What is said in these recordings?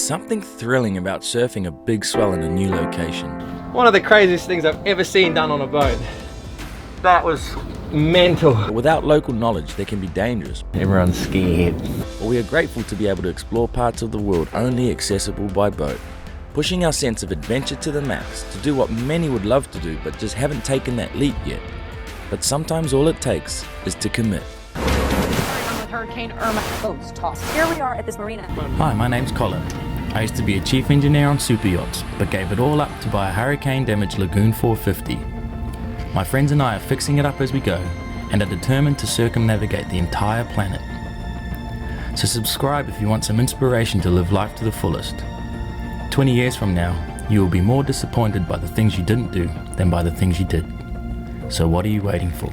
something thrilling about surfing a big swell in a new location. One of the craziest things I've ever seen done on a boat. That was mental. But without local knowledge, they can be dangerous. Everyone's scared. But we are grateful to be able to explore parts of the world only accessible by boat, pushing our sense of adventure to the max to do what many would love to do but just haven't taken that leap yet. But sometimes all it takes is to commit. Hurricane Irma boats tossed. Here we are at this marina. Hi, my name's Colin. I used to be a chief engineer on super yachts, but gave it all up to buy a hurricane-damaged Lagoon 450. My friends and I are fixing it up as we go, and are determined to circumnavigate the entire planet. So subscribe if you want some inspiration to live life to the fullest. 20 years from now, you will be more disappointed by the things you didn't do than by the things you did. So what are you waiting for?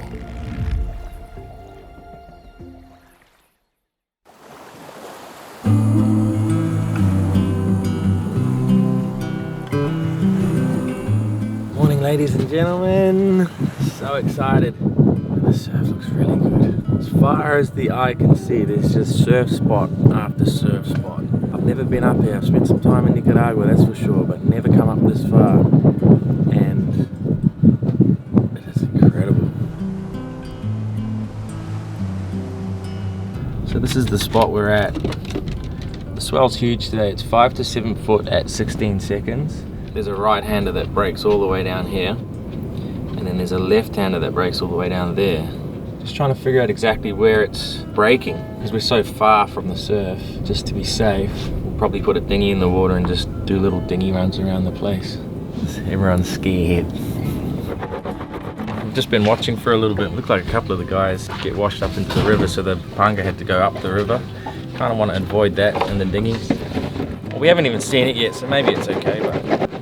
Morning, ladies and gentlemen. So excited. The surf looks really good. As far as the eye can see, there's just surf spot after surf spot. I've never been up here. I've spent some time in Nicaragua, that's for sure, but never come up this far. And it is incredible. So this is the spot we're at. The swell's huge today. It's 5 to 7 foot at 16 seconds. There's a right-hander that breaks all the way down here, and then there's a left-hander that breaks all the way down there. Just trying to figure out exactly where it's breaking, because we're so far from the surf. Just to be safe, we'll probably put a dinghy in the water and just do little dinghy runs around the place. Everyone's scared. I've just been watching for a little bit. It looked like a couple of the guys get washed up into the river, so the panga had to go up the river. Kind of want to avoid that in the dinghies. Well, we haven't even seen it yet, so maybe it's okay, but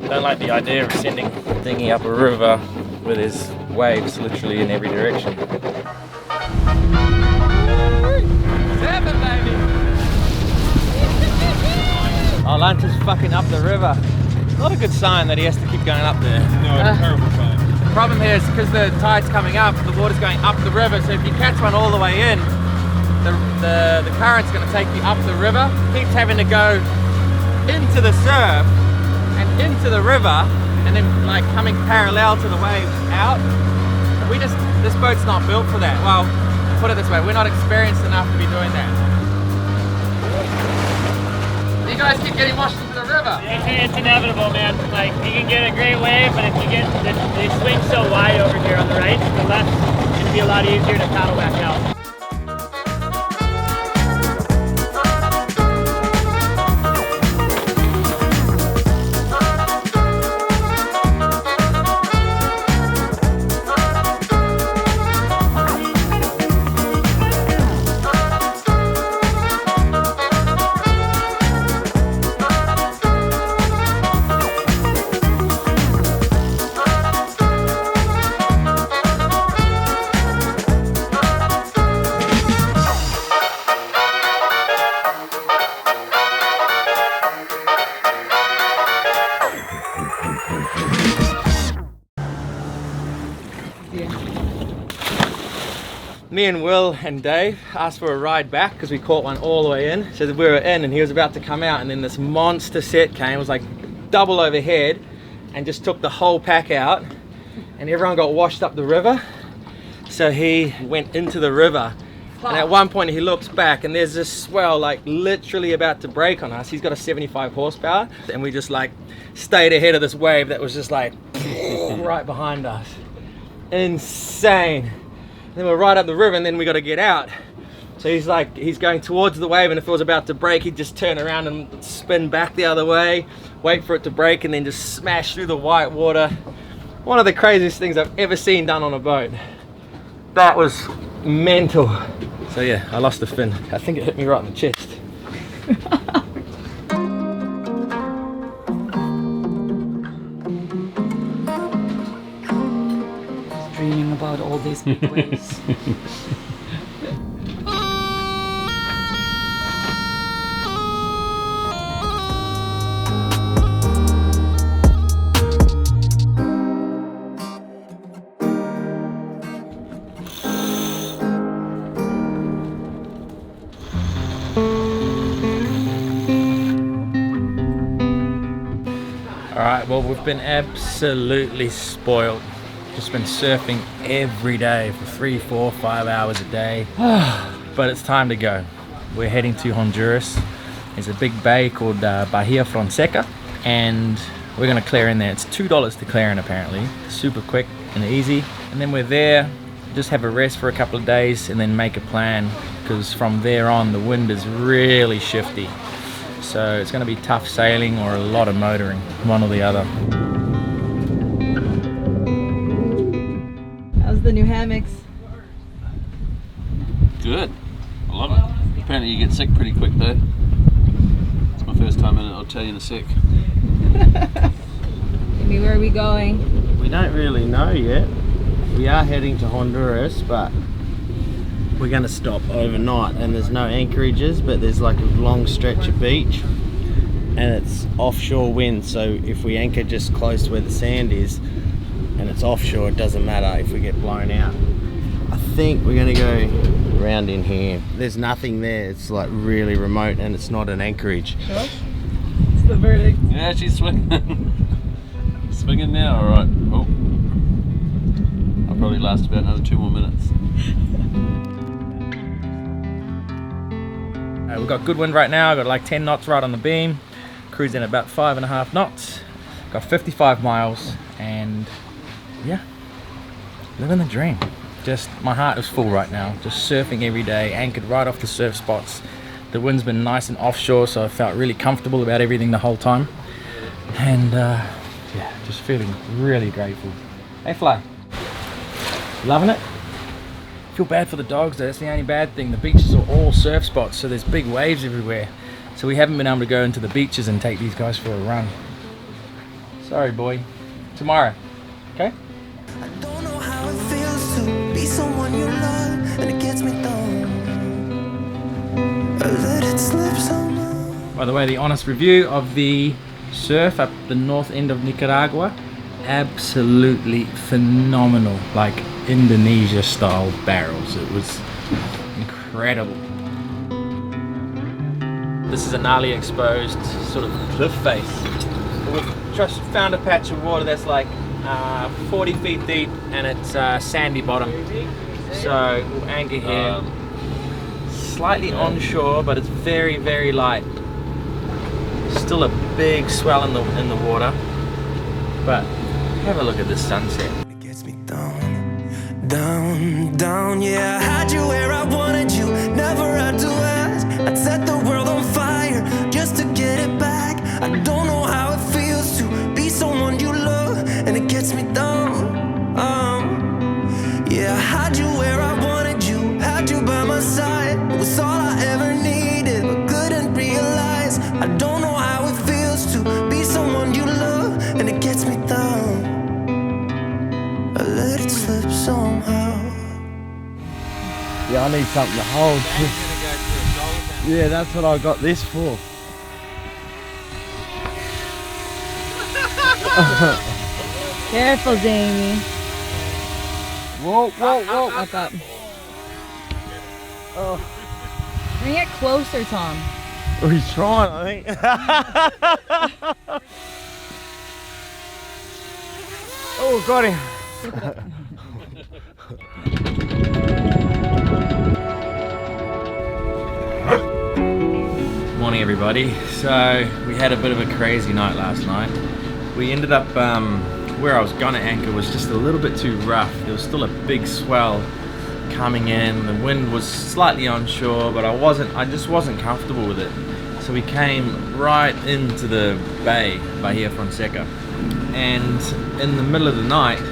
I don't like the idea of sending a dinghy up a river where there's waves literally in every direction. Surfing, baby! Oh, Lance is fucking up the river. Not a good sign that he has to keep going up there. No, it's a terrible sign. The problem here is because the tide's coming up, the water's going up the river, so if you catch one all the way in, the current's going to take you up the river. Keeps having to go into the surf and into the river, and then like coming parallel to the waves out. This boat's not built for that. Well, put it this way, we're not experienced enough to be doing that. You guys keep getting washed into the river. It's inevitable, man. Like, you can get a great wave, but if you get, they swing so wide over here on the right, the left, it'd be a lot easier to paddle back out. Me and Will and Dave asked for a ride back because we caught one all the way in. So we were in and he was about to come out, and then this monster set came. It was like double overhead and just took the whole pack out, and everyone got washed up the river. So he went into the river, and at one point he looks back and there's this swell like literally about to break on us. He's got a 75 horsepower, and we just like stayed ahead of this wave that was just like right behind us. Insane. Then we're right up the river, and then we got to get out. So he's going towards the wave, and if it was about to break, he'd just turn around and spin back the other way, wait for it to break, and then just smash through the white water. One of the craziest things I've ever seen done on a boat. That was mental. So yeah, I lost the fin. I think it hit me right in the chest. Dreaming about all these big waves. Alright, well, we've been absolutely spoiled. Just been surfing every day for 3, 4, 5 hours a day. But it's time to go. We're heading to Honduras. There's a big bay called Bahia Fonseca, and we're gonna clear in there. It's $2 to clear in apparently. Super quick and easy. And then we're there, just have a rest for a couple of days and then make a plan, because from there on the wind is really shifty. So it's gonna be tough sailing or a lot of motoring, one or the other. How's the new hammocks? Good. I love it. Apparently you get sick pretty quick though. It's my first time in it, I'll tell you in a sec. Amy, where are we going? We don't really know yet. We are heading to Honduras, but we're gonna stop overnight, and there's no anchorages, but there's like a long stretch of beach and it's offshore wind, so if we anchor just close to where the sand is and it's offshore, it doesn't matter if we get blown out. I think we're gonna go around in here. There's nothing there, it's like really remote and it's not an anchorage. Sure. It's the verdict. Yeah, she's swinging. Swinging now, alright. Oh. I'll probably last about another 2 more minutes. We've got good wind right now. Got like 10 knots right on the beam. Cruising at about 5.5 knots. Got 55 miles, and yeah, living the dream. Just my heart is full right now. Just surfing every day, anchored right off the surf spots. The wind's been nice and offshore, so I felt really comfortable about everything the whole time. And yeah, just feeling really grateful. Hey Fly, loving it? Feel bad for the dogs though, that's the only bad thing. The beaches are all surf spots, so there's big waves everywhere. So we haven't been able to go into the beaches and take these guys for a run. Sorry boy, tomorrow, okay? I don't know how it feels to be someone you love, and it gets me down. I let it slip somehow. By the way, the honest review of the surf up the north end of Nicaragua, absolutely phenomenal, like Indonesia style barrels. It was incredible. This is a gnarly exposed sort of cliff face. We've just found a patch of water that's like 40 feet deep, and it's sandy bottom. So we'll anchor here, slightly onshore, but it's very, very light. Still a big swell in the water, but have a look at this sunset. It gets me down, down, down. Yeah, I had you where I wanted you, never had to ask. I'd set the world on fire just to get it back. I don't know how it feels to be someone you love, and it gets me down. Yeah, I had you where I wanted you, had you by my side. It was all I ever needed, but couldn't realize. I don't know how it feels to be someone you love, and it gets me down. I let it slip somehow. Yeah, I need something to hold. Yeah, that's what I got this for. Careful, Jamie. Whoa, whoa, whoa. Back up. Oh. Bring it closer, Tom. Oh, he's trying, I think. Oh, got him. Morning everybody. So we had a bit of a crazy night last night. We ended up where I was gonna anchor was just a little bit too rough. There was still a big swell coming in. The wind was slightly onshore, but I just wasn't comfortable with it. So we came right into the bay, Bahia Fonseca. And in the middle of the night,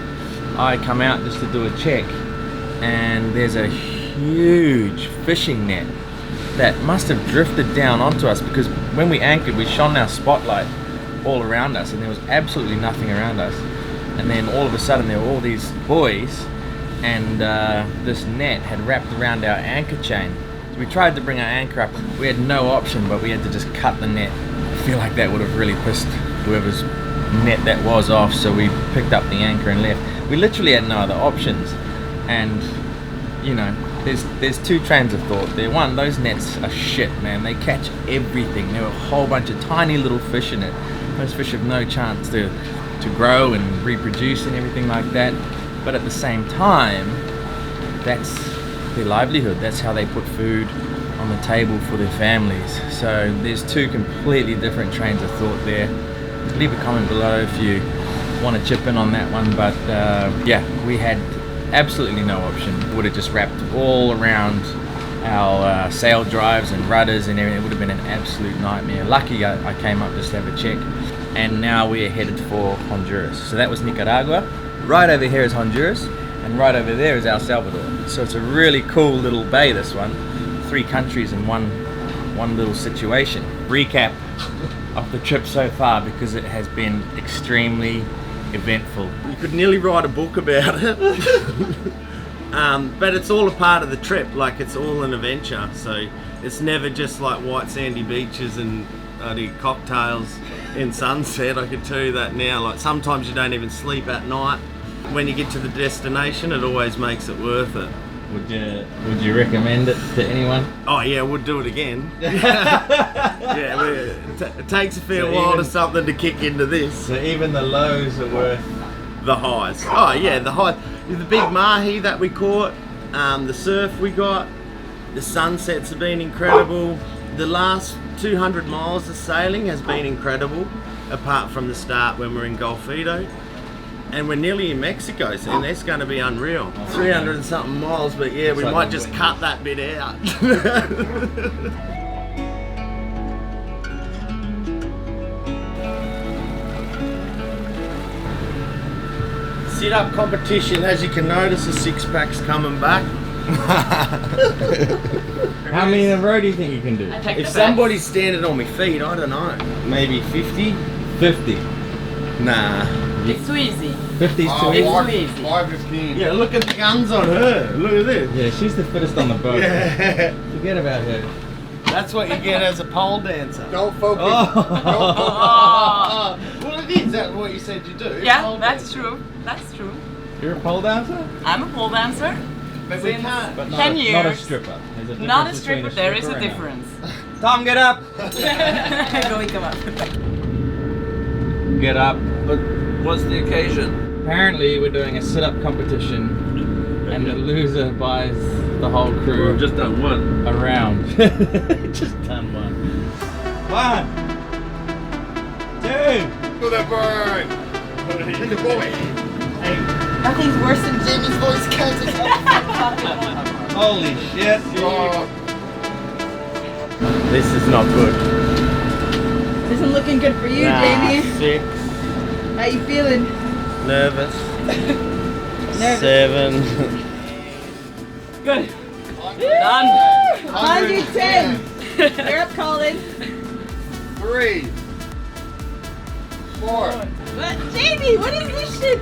I come out just to do a check, and there's a huge fishing net that must have drifted down onto us, because when we anchored, we shone our spotlight all around us and there was absolutely nothing around us. And then all of a sudden there were all these buoys, and this net had wrapped around our anchor chain. So we tried to bring our anchor up. We had no option, but we had to just cut the net. I feel like that would have really pissed whoever's net that was off, so we picked up the anchor and left. We literally had no other options. And you know, there's two trains of thought there. One, those nets are shit, man. They catch everything. There were a whole bunch of tiny little fish in it. Those fish have no chance to grow and reproduce and everything like that. But at the same time, that's their livelihood. That's how they put food on the table for their families. So there's two completely different trains of thought there. Leave a comment below if you want to chip in on that one. But yeah, we had absolutely no option. Would have just wrapped all around our sail drives and rudders and everything. It would have been an absolute nightmare. Lucky I came up just to have a check. And now we're headed for Honduras. So that was Nicaragua. Right over here is Honduras, and right over there is El Salvador. So it's a really cool little bay, this one. 3 countries in one little situation. Recap of the trip so far, because it has been extremely eventful. You could nearly write a book about it. But it's all a part of the trip, like it's all an adventure. So it's never just like white sandy beaches and cocktails in sunset. I can tell you that now. Like sometimes you don't even sleep at night. When you get to the destination, it always makes it worth it. Would you recommend it to anyone? Oh yeah, we'd do it again. Yeah, it takes a fair while to something to kick into this. So even the lows are worth the highs. Oh yeah, the highs. The big mahi that we caught, the surf we got, the sunsets have been incredible. The last 200 miles of sailing has been incredible, apart from the start when we're in Golfito. And we're nearly in Mexico, and that's going to be unreal. 300 and something miles, but yeah, we might just cut that bit out. Sit-up competition, as you can notice, the 6-pack's coming back. How many in a row do you think you can do? If somebody's standing on my feet, I don't know. Maybe 50? 50. Nah. It's too easy. 50's too easy. It's too easy. 5:15. Yeah, look at the guns on her. Look at this. Yeah, she's the fittest on the boat. Yeah. Forget about her. That's what you get as a pole dancer. Don't focus. Oh. Don't focus. Well, it is. That's what you said you do. Yeah, Pole that's dancer. true. That's true. You're a pole dancer? I'm a pole dancer. But we can't. But 10 years. Not a stripper. There's a Not a difference stripper, between there is a and difference. Tom, get up! Going come up. Get up. But what's the occasion? Apparently we're doing a sit-up competition and the loser buys the whole crew We've just done one. around. Just done one. 1, 2. To the bird. To the boy. Nothing's worse than Jamie's voice catches. Holy shit. Oh, This is not good. This isn't looking good for you, Jamie. 6. How you feeling? Nervous. Nervous. 7. Good. Done. 110. You're up, Colin. 3. 4. What? Jamie, what is this shit?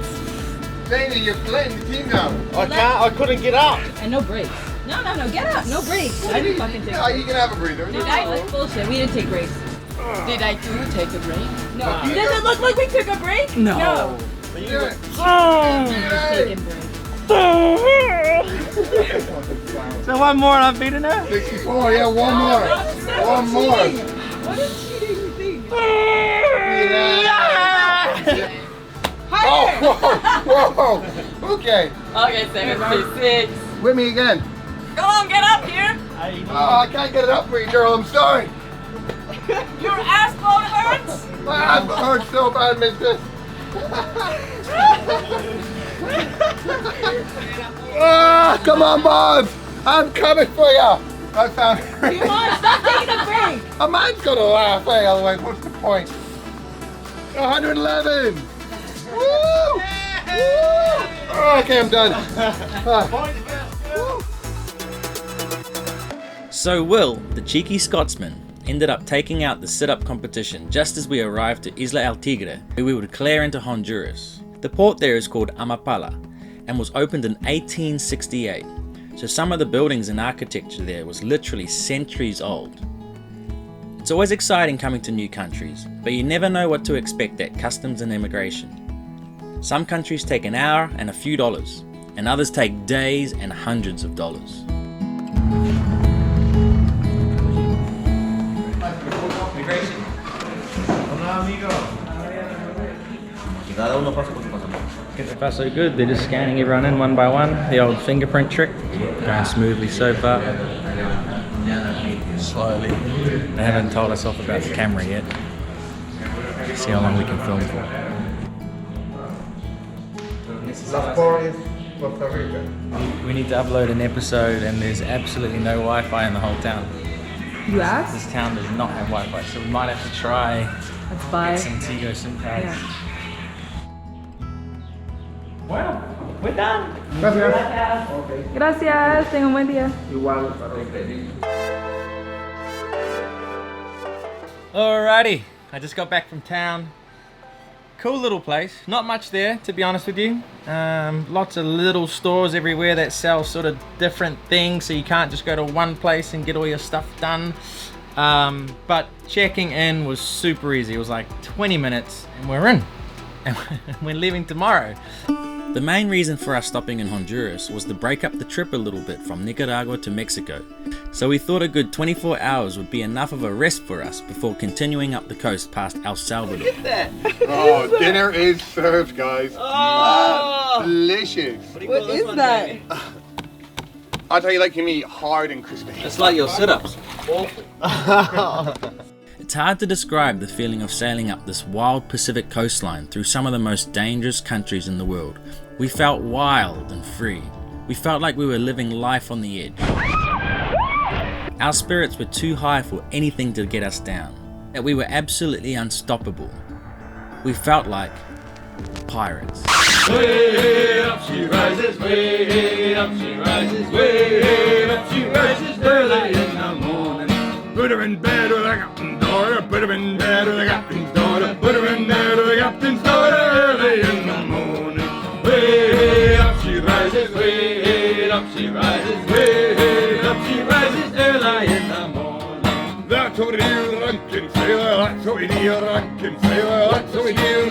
Jamie, you're letting the team down. I couldn't get up. And no breaks. No, get up. No breaks. I didn't fucking take Yeah, you can have a breather. Did I? That's bullshit. We didn't take breaks. Did I too take a break? No. Does it look like we took a break? No. Do it. Taking breaks. So one more and I'm beating her? 64, yeah, one more. One more. What a cheating thing. Oh, whoa. Okay. Okay, 76. With me again. Come on, get up here. Oh, I can't get it up for you, girl. I'm sorry. Your ass bone hurts. My ass hurts so bad, mistress. Come on, Bob. I'm coming for you. I found it. Come on, stop taking a break. A man's gonna laugh, eh? Otherwise, what's the point? 111. Woo! Woo! Okay, I'm done. So Will, the cheeky Scotsman, ended up taking out the sit-up competition just as we arrived to Isla El Tigre, where we would declare into Honduras. The port there is called Amapala and was opened in 1868, so some of the buildings and architecture there was literally centuries old. It's always exciting coming to new countries, but you never know what to expect at customs and immigration. Some countries take an hour and a few dollars, and others take days and hundreds of dollars. Hola, amigo. Far so good. They're just scanning everyone in one by one. The old fingerprint trick. Going smoothly so far. Slowly. They haven't told us off about the camera yet. See how long we can film for. We need to upload an episode and there's absolutely no Wi-Fi in the whole town. You asked? This town does not have Wi-Fi, so we might have to try Let's buy. get some Tigo SIM cards. Yeah. Well, we're done. Gracias. Tenga un buen día. Alrighty, I just got back from town. Cool little place. Not much there, to be honest with you. Lots of little stores everywhere that sell sort of different things, so you can't just go to one place and get all your stuff done. But checking in was super easy. It was like 20 minutes and we're in. And we're leaving tomorrow. The main reason for us stopping in Honduras was to break up the trip a little bit from Nicaragua to Mexico. So we thought a good 24 hours would be enough of a rest for us before continuing up the coast past El Salvador. Look at that. Oh, dinner is served, guys. Oh. Delicious. What is that? I'll tell you, like, you mean hard and crispy. It's like your sit-ups. It's hard to describe the feeling of sailing up this wild Pacific coastline through some of the most dangerous countries in the world. We felt wild and free. We felt like we were living life on the edge. Our spirits were too high for anything to get us down. That we were absolutely unstoppable. We felt like pirates. Way up she rises, way up she rises, way up she rises early in the morning. Put her in bed with the captain's daughter, put her in bed with the captain's daughter, put her in bed with the captain's daughter early in the morning. Way up she rises, way up she rises, way up she rises early in the morning. That's what we do, drunken sailor, that's what we do, drunken sailor, that's what we do,